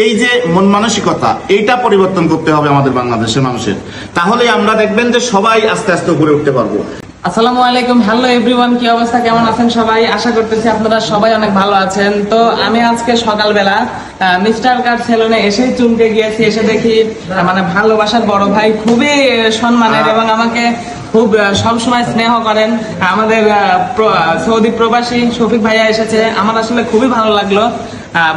এই যে মন মানসিকতা, এইটা পরিবর্তন করতে হবে আমাদের বাংলাদেশের মানুষের। তাহলে আমরা দেখবেন যে সবাই আস্তে আস্তে উপরে উঠতে পারবো। আসসালামু আলাইকুম, হ্যালো এভরিওয়ান, কি অবস্থা, কেমন আছেন সবাই? আশা করতেছি আপনারা সবাই অনেক ভালো আছেন। তো আমি আজকে সকালবেলা মিস্টার কাট সেলুনে এসেই চুমকে গিয়েছি। এসে দেখি মানে ভালোবাসার বড় ভাই, খুবই সম্মানের এবং আমাকে খুব সবসময় স্নেহ করেন। আমাদের সৌদি প্রবাসী শফিক ভাইয়া এসেছে, আমার আসলে খুবই ভালো লাগলো।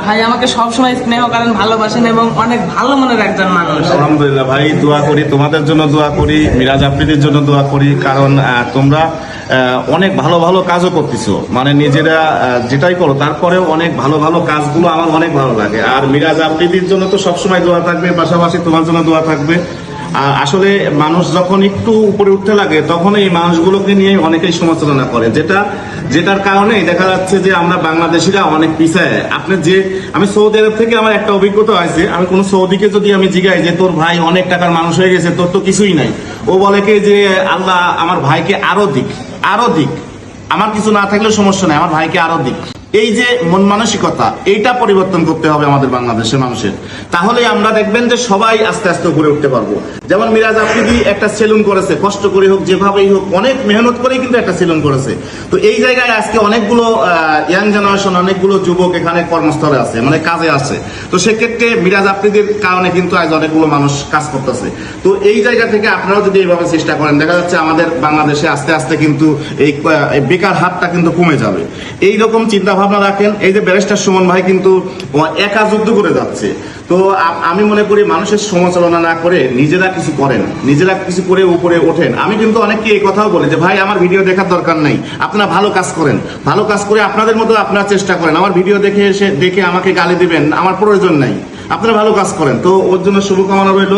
ভাই আমাকে সবসময় স্নেহ করেন, ভালোবাসেন এবং অনেক ভালো মনের একজন মানুষ। আলহামদুলিল্লাহ ভাই, দোয়া করি, তোমাদের জন্য দোয়া করি, মিরাজ আফ্রিদির জন্য দোয়া করি। কারণ তোমরা অনেক ভালো ভালো কাজও করতেছো, মানে নিজেরা যেটাই করো তারপরেও অনেক ভালো ভালো কাজগুলো আমার অনেক ভালো লাগে। আর মিরাজ আফ্রিদির জন্য তো সবসময় দোয়া থাকবে, পাশাপাশি তোমার জন্য দোয়া থাকবে। আসলে মানুষ যখন একটু উপরে উঠতে লাগে তখন এই মানুষগুলোকে নিয়ে অনেকেই সমালোচনা করে, যেটার কারণে দেখা যাচ্ছে যে আমরা বাংলাদেশিরা অনেক পিছায়। আপনি যে আমি সৌদি আরব থেকে আমার একটা অভিজ্ঞতা হয়েছে, আমি কোন সৌদিকে যদি আমি জিগাই যে তোর ভাই অনেক টাকার মানুষ হয়ে গেছে, তোর তো কিছুই নাই, ও বলে কি যে আল্লাহ আমার ভাইকে আরো দিক, আমার কিছু না থাকলে সমস্যা নাই, আমার ভাইকে আরো দিক। এই যে মন মানসিকতা, এইটা পরিবর্তন করতে হবে আমাদের বাংলাদেশের মানুষের। তাহলে আমরা দেখবেন যে সবাই আস্তে আস্তে উপরে উঠতে পারবো। যেমন মিরাজ আফ্রিদি একটা সেলুন করেছে, কষ্ট করে হোক যেভাবেই হোক, অনেক মেহনত করে কিন্তু একটা সেলুন করেছে। তো এই জায়গায় আজকে অনেকগুলো ইয়াং জেনারেশন, অনেকগুলো যুবক এখানে কর্মস্থলে আছে, মানে কাজে আছে। তো সেক্ষেত্রে মিরাজ আফ্রিদির কারণে কিন্তু আজ অনেকগুলো মানুষ কাজ করতেছে। তো এই জায়গা থেকে আপনারাও যদি এইভাবে চেষ্টা করেন, দেখা যাচ্ছে আমাদের বাংলাদেশে আস্তে আস্তে কিন্তু এই বেকার হারটা কিন্তু কমে যাবে। এইরকম চিন্তা ভাবনা রাখেন। এই যে ব্যারিস্টার সুমন ভাই কিন্তু একা যুদ্ধ করে যাচ্ছে। তো আমি মনে করি মানুষের সমালোচনা না করে নিজেরা কিছু করেন, নিজেরা কিছু করে উপরে ওঠেন। আমি কিন্তু অনেককে এই কথাও বলি যে ভাই আমার ভিডিও দেখার দরকার নাই, আপনারা ভালো কাজ করেন, ভালো কাজ করে আপনাদের মতো আপনারা চেষ্টা করেন। আমার ভিডিও দেখে আমাকে গালি দিবেন, আমার প্রয়োজন নাই, আপনারা ভালো কাজ করেন। তো ওর জন্য শুভকামনা রইল,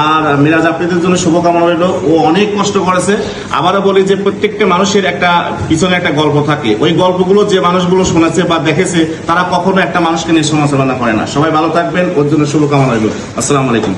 আর মিরাজ আফ্রিদির জন্য শুভকামনা রইল। ও অনেক কষ্ট করেছে। আবারও বলি যে প্রত্যেকটা মানুষের একটা পিছনে একটা গল্প থাকে, ওই গল্পগুলো যে মানুষগুলো শুনেছে বা দেখেছে তারা কখনো একটা মানুষকে নিয়ে সমালোচনা করে না। সবাই ভালো থাকবেন, ওর জন্য শুভকামনা রইল। আসসালামু আলাইকুম।